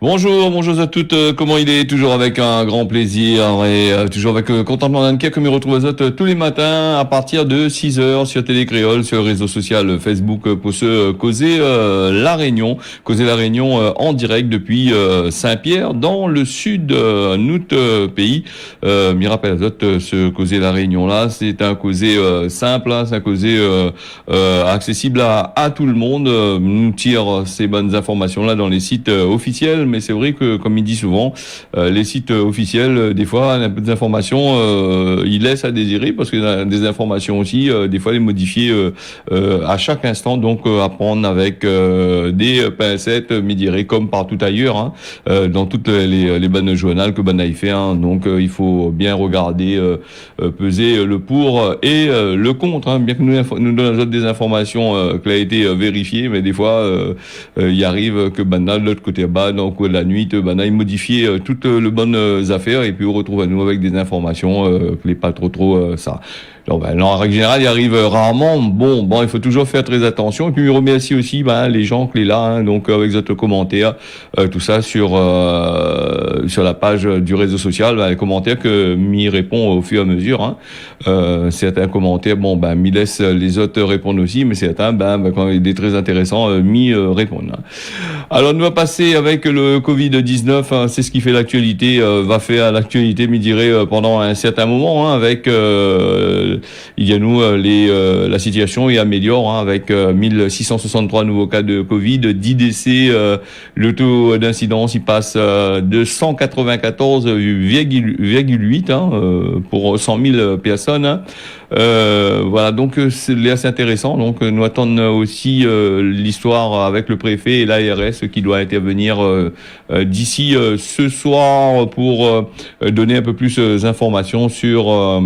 Bonjour à toutes. Comment il est? Toujours avec un grand plaisir et toujours avec contentement d'Annequet que me retrouve aux autres tous les matins à partir de 6 heures sur Télé Créole, sur le réseau social Facebook pour se causer La Réunion. Causer La Réunion en direct depuis Saint-Pierre dans le sud notre pays. Me rappelle aux autres ce causer La Réunion là, c'est un causer simple, hein, c'est un causer accessible à tout le monde. Nous tire ces bonnes informations là dans les sites officiels. Mais c'est vrai que, comme il dit souvent, les sites officiels, des fois, un peu d'informations, ils laissent à désirer parce que des informations aussi, des fois, les modifier à chaque instant. Donc, apprendre avec des pincettes, mais dirais comme partout ailleurs, hein, dans toutes les bonnes journaux que Banaï fait. Hein. Donc, il faut bien regarder, peser le pour et le contre. Hein. Bien que nous donnons des informations qui a été vérifiées, mais des fois, il arrive que Bana de l'autre côté bas, donc de la nuit, il modifie toutes les bonnes affaires et puis on retrouve à nous avec des informations qui n'est pas trop ça. Alors, en règle générale, il arrive rarement. Bon, il faut toujours faire très attention. Et puis, je remercie aussi les gens qui sont là, hein, donc avec votre commentaire, tout ça sur la page du réseau social, les commentaires que m'y répond au fur et à mesure. Hein. Certains commentaires, m'y laissent les autres répondre aussi, mais certains, quand il est très intéressant, m'y répondent. Hein. Alors, nous va passer avec le Covid-19. Hein, c'est ce qui fait l'actualité, va faire l'actualité, me dirais, pendant un certain moment, hein, avec il y a nous la situation est améliore hein, avec 1663 nouveaux cas de Covid, 10 décès, le taux d'incidence il passe de 194,8 hein, pour 100 000 personnes. Hein. Voilà, donc c'est assez intéressant. Donc nous attendons aussi l'histoire avec le préfet et l'ARS qui doit intervenir d'ici ce soir pour donner un peu plus d'informations sur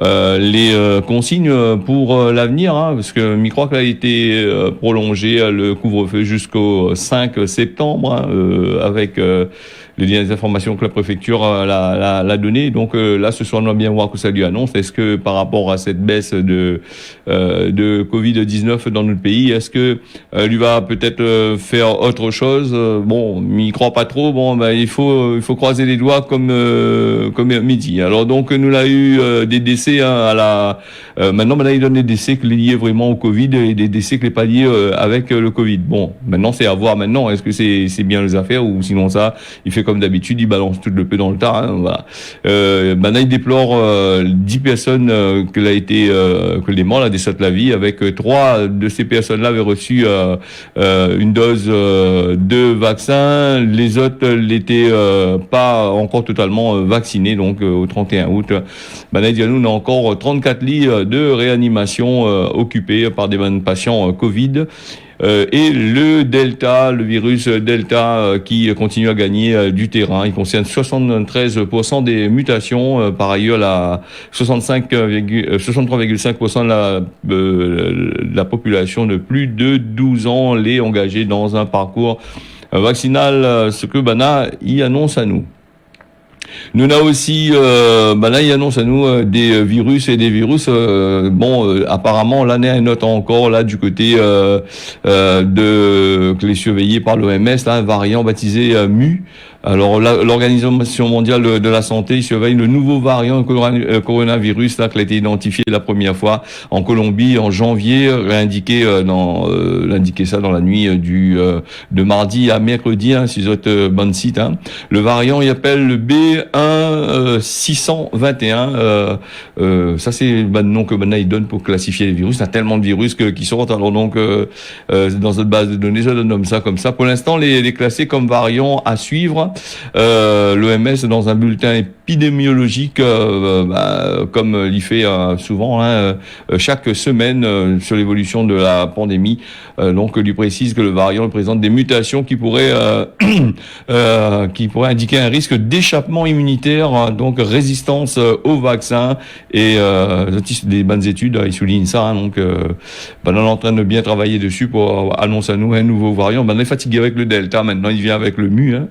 les consignes pour l'avenir, hein, parce que je crois qu'il a été prolongé le couvre-feu jusqu'au 5 septembre hein, avec les dernières informations que la préfecture l'a donné. Donc là, ce soir, on va bien voir que ça lui annonce. Est-ce que par rapport à cette baisse de Covid-19 dans notre pays, est-ce que lui va peut-être faire autre chose? Bon, il croit pas trop. Bon, il faut croiser les doigts comme midi. Alors donc nous l'a eu des décès hein, maintenant il donne des décès qui liés vraiment au Covid et des décès qui n'est pas liés avec le Covid. Bon, maintenant c'est à voir maintenant. Est-ce que c'est bien les affaires ou sinon ça il fait comme d'habitude, il balance tout le peu dans le tas. Hein, voilà. Maintenant, il déplore 10 personnes que les morts, des sautes la vie, avec 3 de ces personnes-là avaient reçu une dose de vaccin. Les autres n'étaient pas encore totalement vaccinés, donc au 31 août. Maintenant, nous, on a encore 34 lits de réanimation occupés par des patients Covid. Et le virus Delta qui continue à gagner du terrain. Il concerne 73% des mutations. Par ailleurs, 63,5% de la population de plus de 12 ans l'est engagée dans un parcours vaccinal, ce que Bana y annonce à nous. Nous on a aussi, là il annonce à nous des virus et des virus. Apparemment l'année elle note encore là du côté que les surveillés par l'OMS, là, un variant baptisé MU. Alors l'Organisation mondiale de la santé surveille le nouveau variant coronavirus là qui a été identifié la première fois en Colombie en janvier, indiqué ça dans la nuit de mardi à mercredi, hein, sur votre bonne site. Hein. Le variant il appelle le B1621. Ça c'est le nom que maintenant il donne pour classifier les virus. Il y a tellement de virus qui sortent. Alors donc dans cette base de données, je nomme ça comme ça. Pour l'instant, les classer comme variant à suivre. L'OMS dans un bulletin épidémiologique comme il fait souvent chaque semaine sur l'évolution de la pandémie, donc lui précise que le variant présente des mutations qui pourraient indiquer un risque d'échappement immunitaire, donc résistance au vaccin et des bonnes études, il souligne ça, hein, donc on est en train de bien travailler dessus pour annoncer à nous un nouveau variant. On est fatigué avec le Delta, maintenant il vient avec le MU, hein.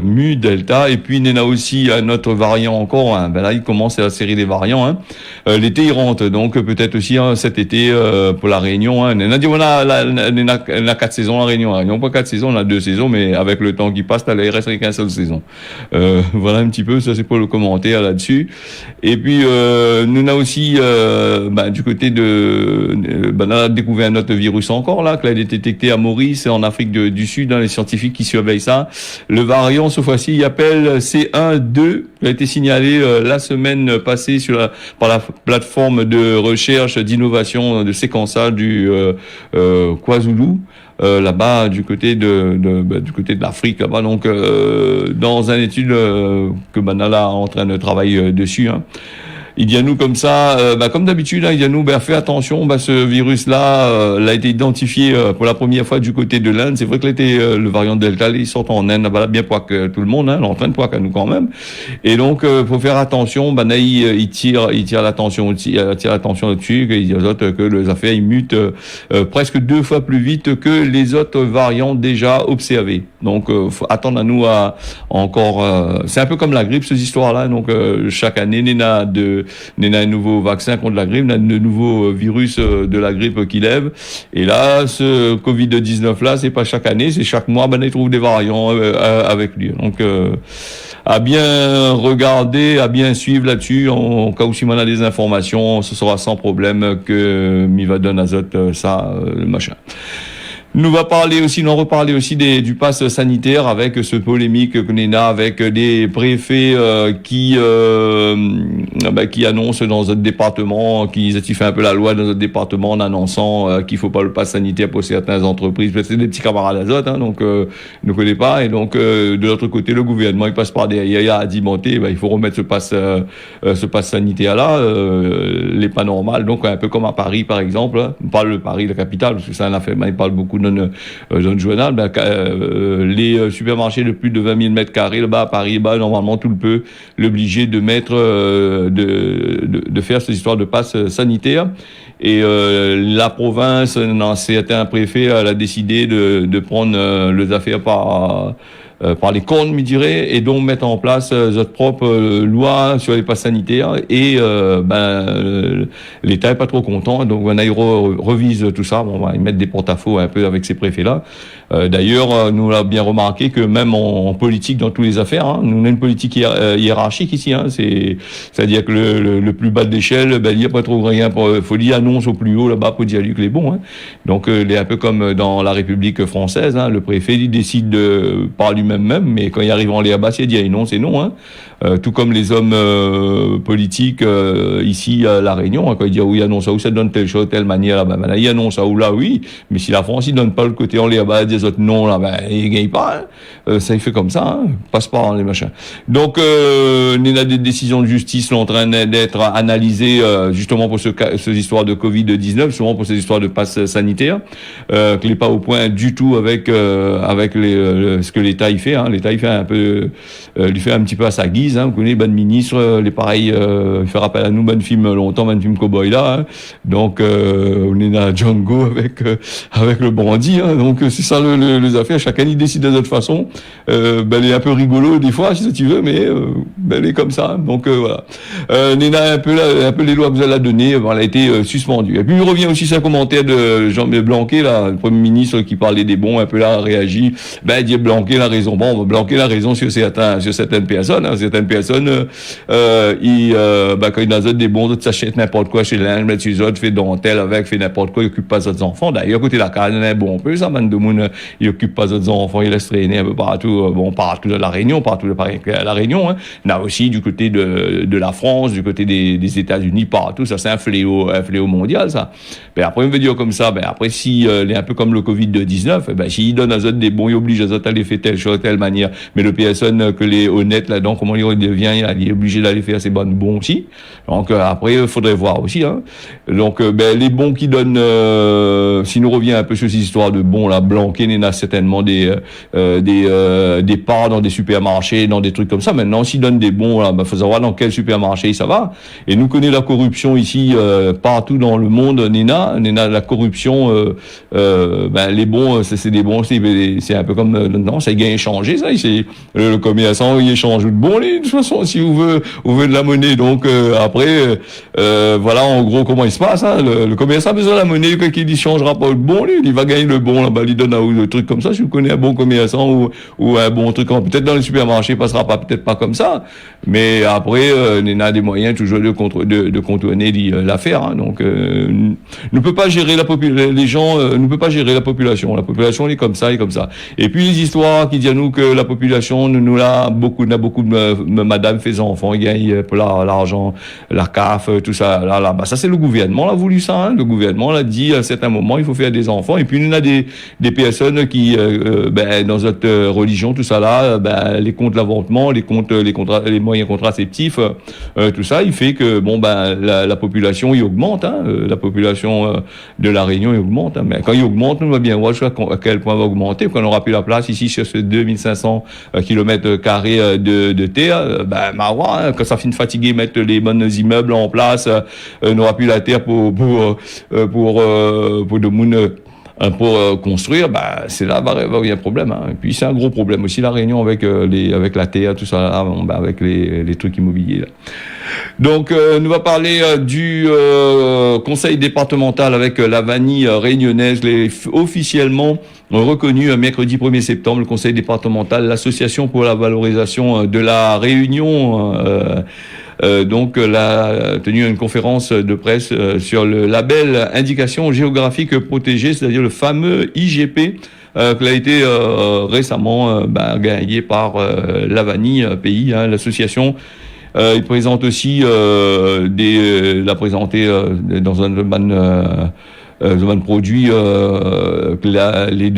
Mu, Delta, et puis il y en a aussi un autre variant encore, hein. Ben là il commence la série des variants, hein. L'été il rentre, donc peut-être aussi cet été pour la Réunion, hein. On a 4 saisons la Réunion. La Réunion pas 4 saisons, on a 2 saisons, mais avec le temps qui passe, là il reste qu'une seule saison. Voilà un petit peu, ça c'est pour le commentaire là-dessus. Et puis nous on a aussi du côté on a découvert un autre virus encore là, qui a été détecté à Maurice, en Afrique du Sud, hein, les scientifiques qui surveillent ça. Le variant, cette fois-ci, il appelle C1.2, qui a été signalé la semaine passée par la plateforme de recherche d'innovation de séquençage du KwaZulu. Là-bas du côté du côté de l'Afrique là-bas, donc dans une étude que Banala est en train de travailler dessus, hein. Il dit à nous comme ça, comme d'habitude, hein, il dit à nous, fais attention, ce virus-là, l'a été identifié pour la première fois du côté de l'Inde. C'est vrai que le variant Delta, il sort en Inde, là-bas, bien poids que tout le monde, hein, en train de poids qu'à nous quand même. Et donc, faut faire attention. Il tire l'attention dessus, qu'il dit aux autres que les affaires ils mutent presque 2 fois plus vite que les autres variants déjà observés. Donc, faut attendre à nous encore. C'est un peu comme la grippe, ces histoires-là. Donc, chaque année, il y a un nouveau vaccin contre la grippe, il y a un nouveau virus de la grippe qui lève. Et là, ce Covid-19 là, c'est pas chaque année, c'est chaque mois, il trouve des variants avec lui. Donc, à bien regarder, à bien suivre là-dessus. En cas où si on a des informations, ce sera sans problème que Miva donne azote le machin. Nous va parler aussi, nous reparler aussi du pass sanitaire avec ce polémique que l'on a avec des préfets qui annoncent dans notre département, qui fait un peu la loi dans notre département en annonçant qu'il faut pas le pass sanitaire pour certaines entreprises. C'est des petits camarades d'azote, hein, donc ne connaît pas. Et donc de l'autre côté, le gouvernement il passe par derrière à dimenter, il faut remettre ce pass sanitaire là, les pas normal. Donc un peu comme à Paris par exemple, hein. On parle de Paris, la capitale, parce que ça en a fait, il parle beaucoup de zone journal, les supermarchés de plus de 20 000 mètres carrés là-bas à Paris, normalement tout le peut l'obliger de mettre de faire cette histoire de passe sanitaire. Et la province, dans certains préfets, elle a décidé de prendre les affaires par les cornes, me dirais, et donc mettre en place notre propre loi sur les passes sanitaires. Et l'État est pas trop content, donc on revise tout ça. On va y mettre des porte-à-faux un peu avec ces préfets-là. D'ailleurs, nous l'avons bien remarqué que même en politique, dans toutes les affaires, hein, nous on a une politique hiérarchique ici. Hein, c'est-à-dire que le plus bas de l'échelle, il n'y a pas trop rien. Faut dire annonce au plus haut là-bas pour dire lui que les bons. Hein. Donc, il est un peu comme dans la République française. Hein, le préfet il décide par lui-même, mais quand il arrive en là-bas, il dit non, c'est non. Hein. Tout comme les hommes politiques ici à La Réunion, hein, quand ils disent oui, annonce ça ou ça donne telle chose, telle manière, là, il annonce ça ou là, oui. Mais si la France, il donne pas le côté en là-bas, des autres non, là, il gagne pas. Hein. Ça, il fait comme ça, hein. Passe pas les machins. Donc, il y a des décisions de justice en train d'être analysées justement pour ces histoires de Covid-19, souvent pour ces histoires de passe sanitaire, qui n'est pas au point du tout avec ce que l'État y fait. Hein. L'État il fait un peu, lui fait un petit peu à sa guise. Hein. Vous connaissez, bonne ministre, les pareils, il fait rappel à nous, bonne film longtemps, bonne film cowboy là. Hein. Donc, on est dans Django avec le bandit. Hein. Donc, c'est ça les affaires. Chacun il décide de notre façon. Elle est un peu rigolo des fois, si tu veux, mais elle est comme ça. Donc voilà. Néna un peu les lois que vous allez donner, elle a été suspendue. Et puis il revient aussi sur un commentaire de Jean Blanquet là, le Premier ministre qui parlait des bons, un peu là réagit. Il dit Blanquet la raison. Bon, Blanquet la raison sur certaines personnes. Hein. Certaines personnes, quand ils ont des bons, ils s'achètent n'importe quoi chez l'un, mettent sur les autres, fait dentelle avec, fait n'importe quoi, ils occupent pas d'autres enfants. D'ailleurs, côté la carne, un bon peu, ça, man de monde, ils occupent pas d'autres enfants, ils laissent traîner un peu partout, partout de la Réunion, partout de la Réunion, hein. Il y en a aussi du côté de la France, du côté des États-Unis, partout, ça, c'est un fléau mondial, ça. Ben, après, on veut dire comme ça, après, si, il est un peu comme le Covid-19, s'il donne à autres des bons, il oblige à autres à les faire telle chose, telle manière. Mais le personne que les honnêtes là-dedans, comment il devient, il est obligé d'aller faire ses bonnes bons aussi. Donc, après, il faudrait voir aussi, hein. Donc, les bons qui donnent, si nous revient un peu sur ces histoires de bons, là, Blanquet, il y en a certainement des parts dans des supermarchés, dans des trucs comme ça. Maintenant, s'ils donnent des bons, là, faut savoir dans quel supermarché ça va. Et nous connaissons la corruption ici, partout dans le monde, Nena, la corruption, les bons, c'est des bons, c'est un peu comme, non, ça gagne échanger ça. Le commerçant il échange de bon de toute façon si vous voulez de la monnaie. Donc après voilà en gros comment il se passe. Hein. Le commerçant a besoin de la monnaie, qu'il ne changera pas le bon, il va gagner le bon là-bas, il donne un truc comme ça. Si vous connaissez un bon commerçant ou un bon truc, peut-être dans le supermarché, il passera pas peut-être pas comme ça, mais après il a des moyens toujours de contourner l'affaire. Hein. Donc ne peut pas gérer les gens, ne peut pas gérer la population. La population elle est comme ça, Et puis les histoires qui disent à nous que la population nous a beaucoup de madame faisant enfants, il gagne pour l'argent, la CAF, tout ça. Là, bah ça c'est le gouvernement l'a voulu ça. Hein. Le gouvernement l'a dit à un certain moment il faut faire des enfants. Et puis il y a des personnes qui dans notre religion tout ça là, les comptes l'avortement, les moyens contraceptifs, tout ça, il fait que la population y augmente. Hein. La population de la Réunion y augmente. Hein. Mais quand il augmente, on va bien voir à quel point va augmenter. Quand on aura plus la place ici sur ce 2500 km² de terre, quand ça finit de fatiguer, mettre les bonnes immeubles en place, on n'aura plus la terre pour de moun pour construire, c'est là va y a un problème. Hein. Et puis c'est un gros problème aussi la Réunion avec la terre, tout ça, là, avec les trucs immobiliers. Là. Donc nous va parler du conseil départemental avec la vanille réunionnaise, officiellement reconnu mercredi 1er septembre, le conseil départemental, l'association pour la valorisation de la Réunion. Donc, a tenu une conférence de presse sur le label Indication géographique protégée, c'est-à-dire le fameux IGP, qui a été récemment gagné par la vanille pays, hein, l'association. Il présente aussi l'a présenté dans un domaine produit les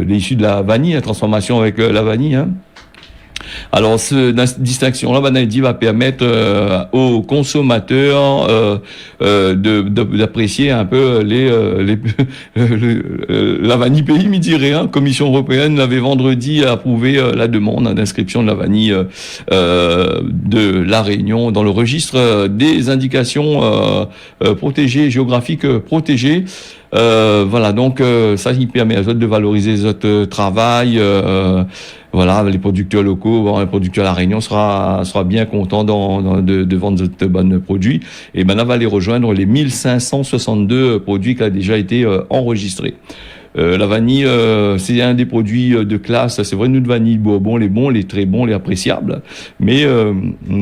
issus de la vanille, la transformation avec la vanille. Hein. Alors, cette distinction-là, va permettre aux consommateurs d'apprécier un peu la vanille pays, me dirait. Hein. Commission européenne avait vendredi approuvé la demande d'inscription de la vanille de la Réunion dans le registre des indications protégées, géographiques protégées. Voilà, donc ça, il permet à eux de valoriser notre travail. Voilà, les producteurs locaux, les producteurs à la Réunion sera bien content de vendre de bons produits. Et maintenant, va les rejoindre les 1562 produits qui ont déjà été enregistrés. La vanille, c'est un des produits de classe. C'est vrai, nous de vanille, bourbon, les bons, les très bons, les appréciables. Mais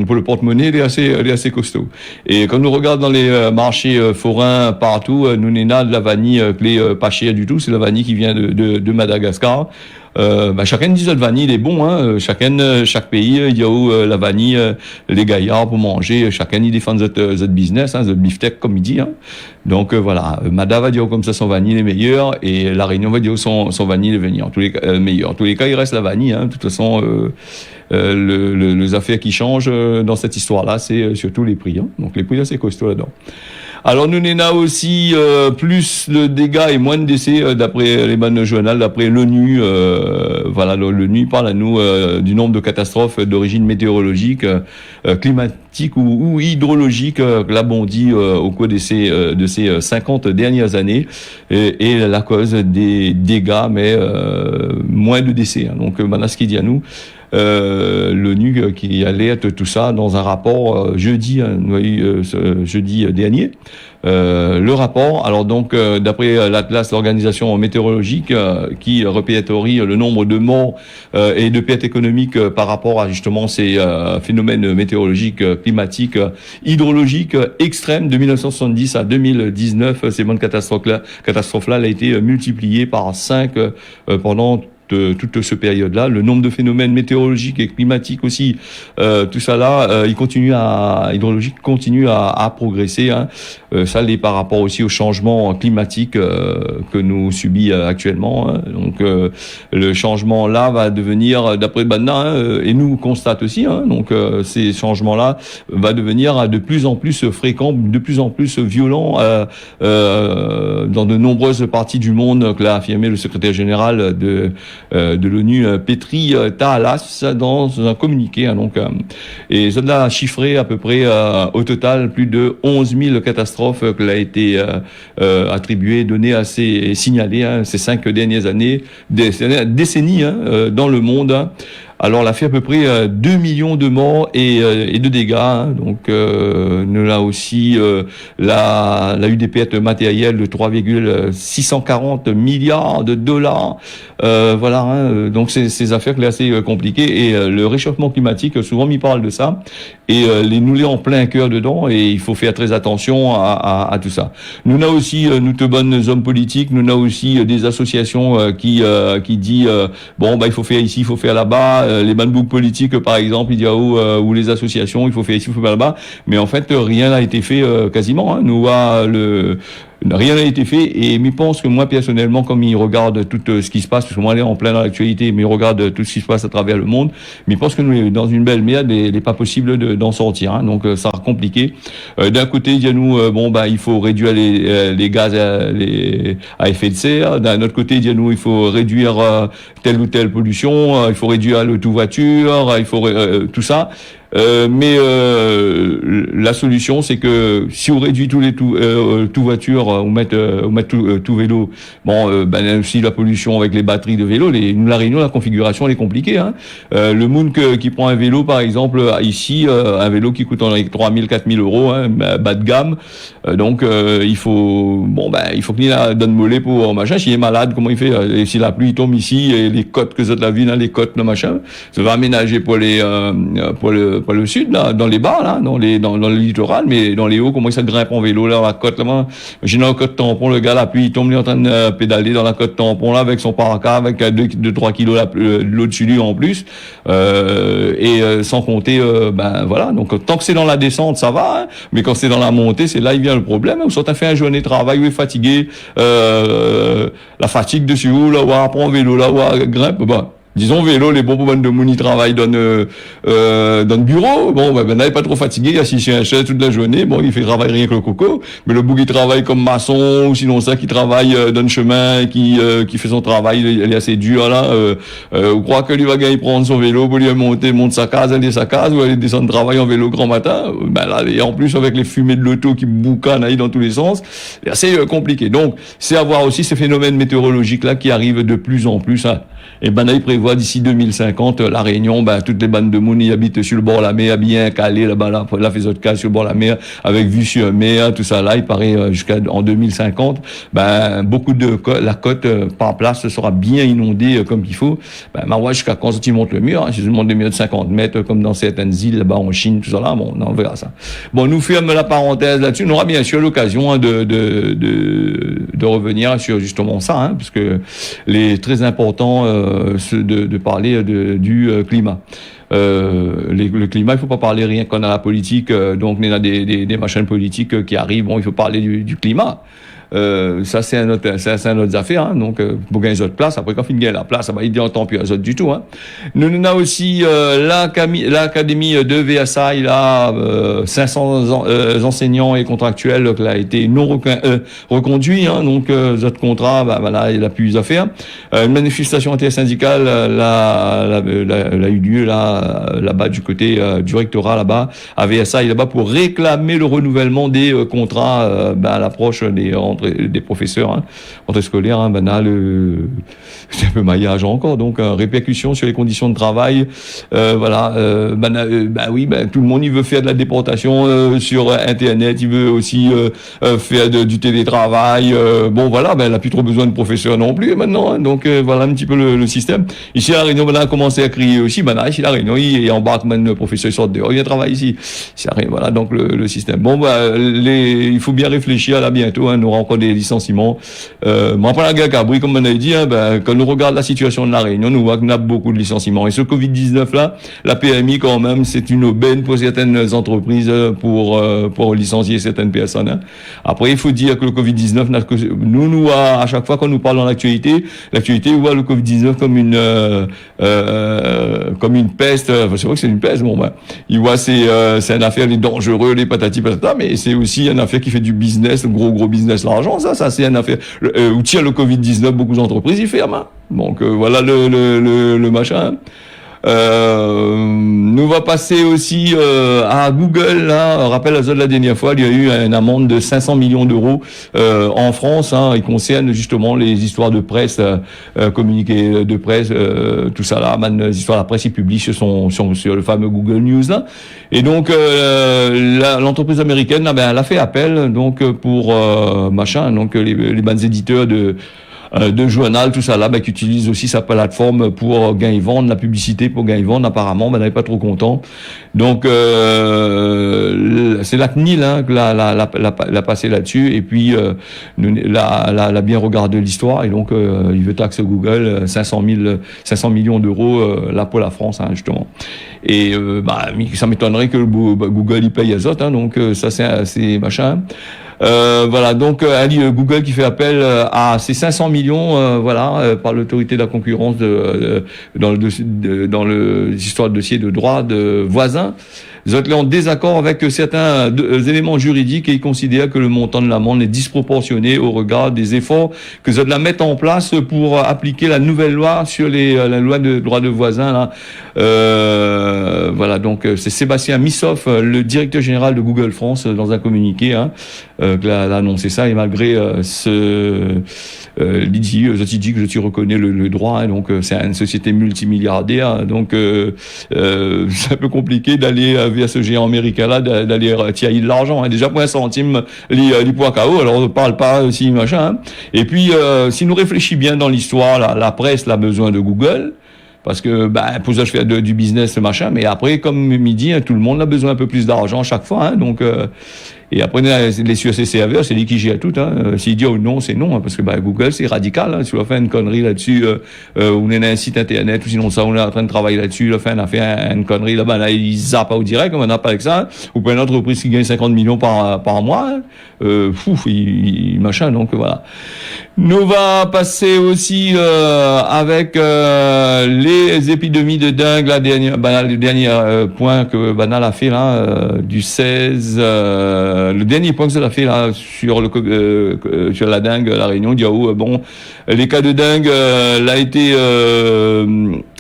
pour le porte-monnaie, elle est assez costaud. Et quand nous regardons dans les marchés forains partout, nous n'avons de la vanille qui est pas chère du tout. C'est la vanille qui vient de Madagascar. Chacun dit que la vanille il est bon, hein. Chaque pays, il y a où la vanille, les gaillards pour manger. Chacun il défend notre business, hein, notre beefsteak comme il dit. Hein. Donc voilà, Mada va dire comme ça son vanille est meilleur et la Réunion va dire son vanille est meilleur. En tous les cas, il reste la vanille. Hein. De toute façon, les affaires qui changent dans cette histoire-là, c'est surtout les prix. Hein. Donc les prix, c'est costaud là-dedans. Alors nous n'en a aussi plus de dégâts et moins de décès d'après les bonnes journaux, d'après l'ONU. Voilà, l'ONU parle à nous du nombre de catastrophes d'origine météorologique, climatique ou hydrologique l'a bondi au cours de ces 50 dernières années et la cause des dégâts, mais moins de décès. Hein. Donc maintenant, ce qu'il dit à nous. L'ONU qui alerte tout ça dans un rapport jeudi dernier. Le rapport, alors donc d'après l'Atlas, l'organisation météorologique qui répertorie le nombre de morts et de pertes économiques par rapport à justement ces phénomènes météorologiques, climatiques, hydrologiques extrêmes de 1970 à 2019, ces bonnes catastrophes-là, elle a été multipliée par 5 pendant toute cette période-là, le nombre de phénomènes météorologiques et climatiques aussi, tout ça là, hydrologique continue à progresser. Hein. Ça l'est par rapport aussi au changement climatique que nous subissons actuellement. Hein. Donc le changement là va devenir, d'après Banna, et nous constate aussi. Hein, donc ces changements-là va devenir de plus en plus fréquents, de plus en plus violents dans de nombreuses parties du monde, que l'a affirmé le secrétaire général de l'ONU, Petri Taalas, dans un communiqué. Hein, donc, et ça a chiffré à peu près au total plus de 11 000 catastrophes qu'il a été attribué, donné à signalé ces 5 dernières années, décennies dans le monde. Hein. Alors, elle a fait à peu près 2 millions de morts et de dégâts. Hein. Donc, nous a aussi la eu des pertes matérielles de 3,640 milliards de dollars. Voilà. Hein. Donc, ces affaires qui sont assez compliquées. Et le réchauffement climatique, souvent, on parle de ça. Et nous l'est en plein cœur dedans. Et il faut faire très attention à tout ça. Nous avons aussi, nous te bonnes hommes politiques, nous avons aussi des associations qui dit bon, bah, il faut faire ici, il faut faire là-bas. Les bandbooks politiques, par exemple, il dit ou les associations, il faut faire ici, il faut faire là-bas. Mais en fait, rien n'a été fait quasiment. Hein. Rien n'a été fait, et je pense que moi, personnellement, comme il regarde tout ce qui se passe, parce que moi, elle est en plein dans l'actualité, mais il regarde tout ce qui se passe à travers le monde, mais je pense que nous sommes dans une belle merde et il n'est pas possible d'en sortir. Hein. Donc, ça sera compliqué. D'un côté, il y a nous, bon, bah, il faut réduire les gaz à effet de serre. D'un autre côté, il y a nous, il faut réduire telle ou telle pollution, il faut réduire le tout voiture, il faut tout ça. Mais la solution, c'est que si on réduit tout voiture, on met tout vélo, bon, ben aussi la pollution avec les batteries de vélo, nous la Réunion, la configuration elle est compliquée. Hein. Le monde qui prend un vélo, par exemple, ici, un vélo qui coûte entre 3 000, 4 000 euros, hein, bas de gamme. Donc il faut qu'il donne mollet pour machin. S'il est malade, comment il fait? Et si la pluie tombe ici et les côtes que ça de la ville, hein, les côtes, le machin, ça va aménager pour pas le sud, là, dans les bas, là, dans le littoral, mais dans les hauts, comment ça grimpe en vélo, là, la côte, là, j'ai dans la côte tampon, le gars, là, puis il tombe, il est en train de pédaler dans la côte tampon, là, avec son paraca, avec 2-3 kilos de l'eau dessus lui en plus, sans compter, ben, voilà. Donc, tant que c'est dans la descente, ça va, hein, mais quand c'est dans la montée, c'est là, il vient le problème, ou soit t'as fait un journée de travail, ou est fatigué, la fatigue dessus, ou là, ou apprend en vélo, là, ou grimpe, bah, disons vélo, les bons moments de Mouni travaillent dans le bureau. Bon, ben, là, il est pas trop fatigué, il est assis sur un chaise toute la journée. Bon, il fait travailler rien que le coco. Mais le bout qui travaille comme maçon, ou sinon ça, qui travaille dans le chemin, qui fait son travail, il est assez dur, là. On croit que lui va gagner prendre son vélo pour lui monte sa case, aller sa case, ou aller descendre travailler en vélo grand matin. Ben là, et en plus, avec les fumées de l'auto qui boucanent dans tous les sens, c'est assez compliqué. Donc, c'est à voir aussi ces phénomènes météorologiques là qui arrivent de plus en plus, hein. Et ben là, il prévoit d'ici 2050, la Réunion, ben, toutes les bandes de monde, ils habitent sur le bord de la mer, bien calés, là-bas, là, fait autres cas sur le bord de la mer, avec vue sur mer, tout ça là, il paraît, jusqu'en 2050, ben, la côte, par place, sera bien inondée, comme qu'il faut. Ben, Marois, jusqu'à quand tu montes le mur, hein, si tu montes le mur de 50 mètres, comme dans certaines îles, là-bas, en Chine, tout ça là, bon, on verra ça. Bon, nous ferme la parenthèse là-dessus. On aura bien sûr l'occasion, hein, de revenir sur justement ça, hein, parce que les très importants, de parler du climat. Le climat, il faut pas parler rien qu'on a la politique, donc il y a des machines politiques qui arrivent, bon, il faut parler du climat. Ça c'est un autre affaire, hein. Donc pour gagner les autres places, après quand on gagne la place, ça va il entend plus les autres du tout, hein. Nous avons aussi l'académie de VSA, il a 500 enseignants et contractuels qui a été non reconduit, hein. Donc autres contrats, bah, voilà, il a plus à faire. Une manifestation intersyndicale l'a eu lieu là-bas du côté du rectorat là-bas à VSA, là-bas pour réclamer le renouvellement des contrats à l'approche des professeurs, hein, entre scolaires, hein, ben là, c'est un peu maillage encore, donc répercussions sur les conditions de travail, voilà, oui, tout le monde il veut faire de la déportation sur Internet, il veut aussi faire du télétravail, bon voilà, il n'a plus trop besoin de professeurs non plus maintenant, hein, donc voilà un petit peu le système. Ici à la Réunion, on a commencé à crier aussi, ici à la Réunion, il embarque maintenant le professeur, il sort dehors, il vient travailler ici, voilà, donc le système. Bon, il faut bien réfléchir là bientôt, hein, on aura encore des licenciements. Mais après la guerre Cabri, comme on a dit, hein, quand nous regarde la situation de la Réunion, nous voit qu'on a beaucoup de licenciements. Et ce Covid-19 là, la PMI quand même, c'est une aubaine pour certaines entreprises pour licencier certaines personnes, hein. Après, il faut dire que le Covid-19, nous à chaque fois quand nous parlons de l'actualité voit le Covid-19 comme une peste. C'est vrai que c'est une peste, bon il voit c'est une affaire, les dangereux, les patati patata, mais c'est aussi une affaire qui fait du business, gros business là. l'argent, ça c'est une affaire. Où tire le Covid-19, beaucoup d'entreprises y ferment. Hein. Donc voilà le machin. Nous va passer aussi à Google. Là, rappelle la dernière fois, il y a eu une amende de 500 millions d'euros en France. Hein, il concerne justement les histoires de presse, communiqués de presse, tout ça là. Les histoires de la presse, ils publient sur le fameux Google News là. Et donc l'entreprise américaine, elle a fait appel donc pour machin. Donc les bandes éditeurs de journal, tout ça là, qui utilise aussi sa plateforme pour gagner vendre, la publicité pour gagner vendre, apparemment, n'est pas trop content. Donc c'est la CNIL que l'a passé là-dessus, et puis l'a bien regardé l'histoire, et donc il veut taxer Google 500 millions d'euros là pour la France, hein, justement. Et ça m'étonnerait que Google y paye Azote, hein, donc ça c'est machin. Voilà, donc Google qui fait appel à ces 500 millions, par l'autorité de la concurrence dans l'histoire de dossier de droit de voisins. Ils sont en désaccord avec certains éléments juridiques et ils considèrent que le montant de l'amende est disproportionné au regard des efforts que Zotla mettent en place pour appliquer la nouvelle loi sur la loi de droit de voisins. Là. Voilà, donc c'est Sébastien Missoff, le directeur général de Google France, dans un communiqué, l'a annoncé ça, et malgré dit que je reconnais le droit, hein, donc c'est une société multimilliardaire, donc c'est un peu compliqué d'aller via ce géant américain là d'aller tirer de l'argent, hein. Déjà pour un centime les points KO, alors on ne parle pas aussi machin, hein. Et puis si nous réfléchissons bien dans l'histoire, la presse a besoin de Google parce que pour ça je fais du business machin, mais après comme midi, hein, tout le monde a besoin un peu plus d'argent chaque fois, hein, donc et après, les sur ses serveurs, c'est lui qui gère tout. Hein. S'il dit non, c'est non, hein, parce que Google, c'est radical. Hein. Si on fait une connerie là-dessus, on est dans un site internet, ou sinon ça, on est en train de travailler là-dessus, on a fait une connerie là, il zappe au direct, on n'a pas avec ça. Hein. Ou pas une entreprise qui gagne 50 millions par mois, hein. Machin, donc voilà. Nous va passer aussi avec les épidémies de dengue, le dernier point que Banal a fait là, du 16... le dernier point que ça a fait là sur la dengue, la Réunion, Diao, les cas de dengue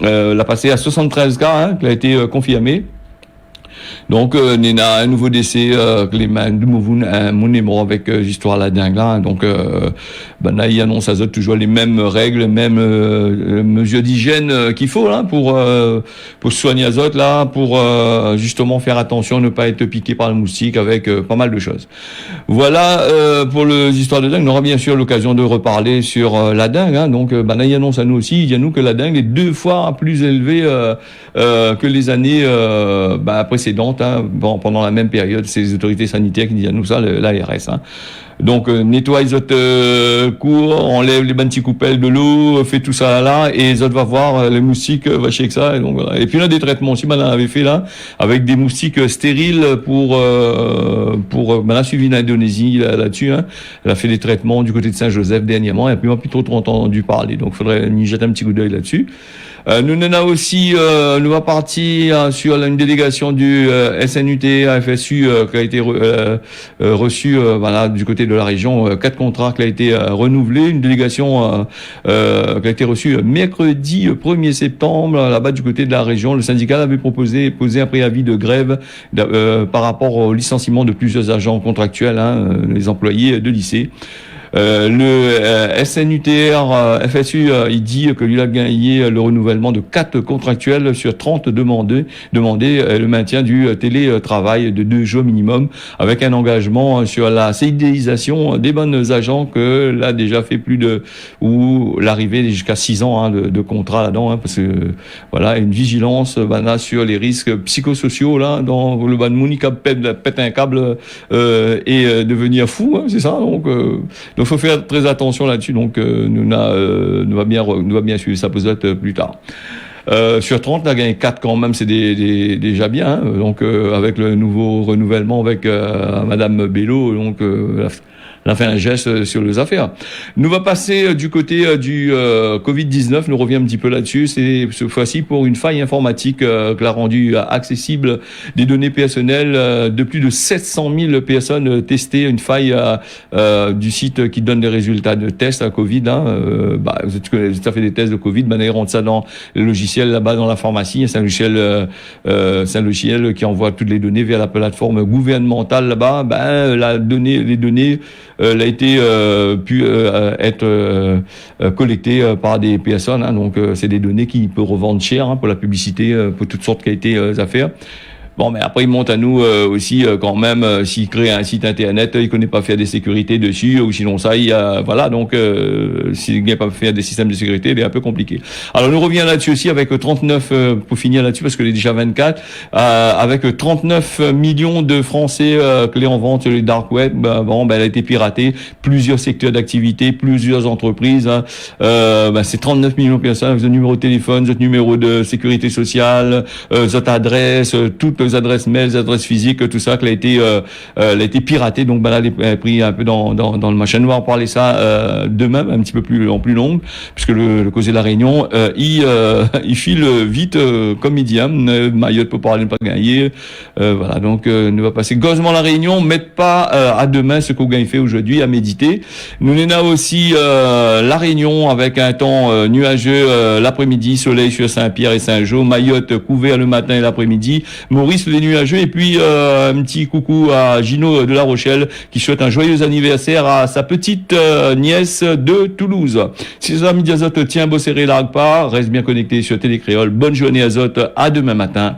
l'a passé à 73 cas, hein, qui a été confirmé. Donc, il y a un nouveau décès, les mains de mon est mort avec l'histoire la dingue là. Hein. Donc, là, il annonce à Zot toujours les mêmes règles, mêmes mesures d'hygiène qu'il faut là pour soigner Azot là, pour justement faire attention, ne pas être piqué par le moustique avec pas mal de choses. Voilà pour les histoires de dingue. On aura bien sûr l'occasion de reparler sur la dingue. Hein. Donc, là, il annonce à nous aussi, il dit à nous que la dingue est 2 fois plus élevée que les années précédentes. Hein, pendant la même période, c'est les autorités sanitaires qui disent à nous ça, l'ARS. Hein. Donc nettoie les autres cours, enlève les petits coupelles de l'eau, fait tout ça là, et les autres va voir les moustiques, va chez ça. Et donc voilà. Et puis on a des traitements aussi, madame avait fait là, avec des moustiques stériles pour madame a suivi l'Indonésie là-dessus. Hein. Elle a fait des traitements du côté de Saint-Joseph dernièrement, et puis on n'a plus trop entendu parler. Donc faudrait y jeter un petit coup d'œil là-dessus. Nous en a aussi, nous va partir sur une délégation du SNUT, FSU, qui a été reçue du côté de la région, 4 contrats qui a été renouvelé, une délégation qui a été reçue mercredi 1er septembre, là-bas du côté de la région. Le syndicat avait posé un préavis de grève par rapport au licenciement de plusieurs agents contractuels, hein, les employés de lycée. Le SNUTR FSU il dit que lui a gagné le renouvellement de 4 contractuels sur 30 demandés, le maintien du télétravail de 2 jours minimum, avec un engagement sur la CDIsation des bonnes agents que l'a déjà fait ou l'arrivée jusqu'à 6 ans hein, de contrat là-dedans, hein, parce que voilà, une vigilance sur les risques psychosociaux là, dans le ban Monica pète un câble et devenir fou, hein, c'est ça, donc il faut faire très attention là-dessus. Donc, nous va bien suivre ça peut-être plus tard. Sur 30, on a gagné 4 quand même, c'est déjà bien. Hein. Donc, avec le nouveau renouvellement avec Madame Bello, donc a fait un geste sur les affaires. Nous va passer du côté du Covid-19, nous revient un petit peu là-dessus, c'est cette fois-ci pour une faille informatique qui l'a rendu accessible des données personnelles de plus de 700 000 personnes testées, une faille du site qui donne des résultats de tests à Covid. Vous avez fait des tests de Covid, d'ailleurs on rentre ça dans le logiciel là-bas dans la pharmacie, c'est un logiciel qui envoie toutes les données vers la plateforme gouvernementale là-bas. Les données a été pu être collectées par des personnes, donc c'est des données qui peuvent revendre cher pour la publicité, pour toutes sortes qui a été affaires. Bon, mais après, il monte à nous aussi quand même, s'il crée un site internet, il connaît pas faire des sécurités dessus, ou sinon ça, voilà, donc s'il ne pas faire des systèmes de sécurité, il est un peu compliqué. Alors, nous revient là-dessus aussi avec 39, pour finir là-dessus, parce que est déjà 24, avec 39 millions de Français clés en vente sur les dark web, elle a été piratée, plusieurs secteurs d'activité, plusieurs entreprises, c'est 39 millions de personnes, votre numéro de téléphone, votre numéro de sécurité sociale, votre adresse, toutes les adresses mail, les adresses physiques, tout ça, elle a été piratée. Donc, là, elle est pris un peu dans le machin. On va en parler ça demain, un petit peu plus longue, puisque le causé de la Réunion, il file vite comme il dit. Mayotte peut parler, ne pas gagner. Voilà, donc nous va passer gauchement la Réunion, mais pas à demain ce qu'on gagne fait aujourd'hui, à méditer. Nous avons aussi la Réunion avec un temps nuageux l'après-midi, soleil sur Saint-Pierre et Saint-Jean, Mayotte couvert le matin et l'après-midi, Maurice les nuageux, et puis un petit coucou à Gino de La Rochelle qui souhaite un joyeux anniversaire à sa petite nièce de Toulouse. Si les amis d'Azote, tiens, beau serré, largue pas, reste bien connecté sur Télécréole. Bonne journée Azote, à demain matin.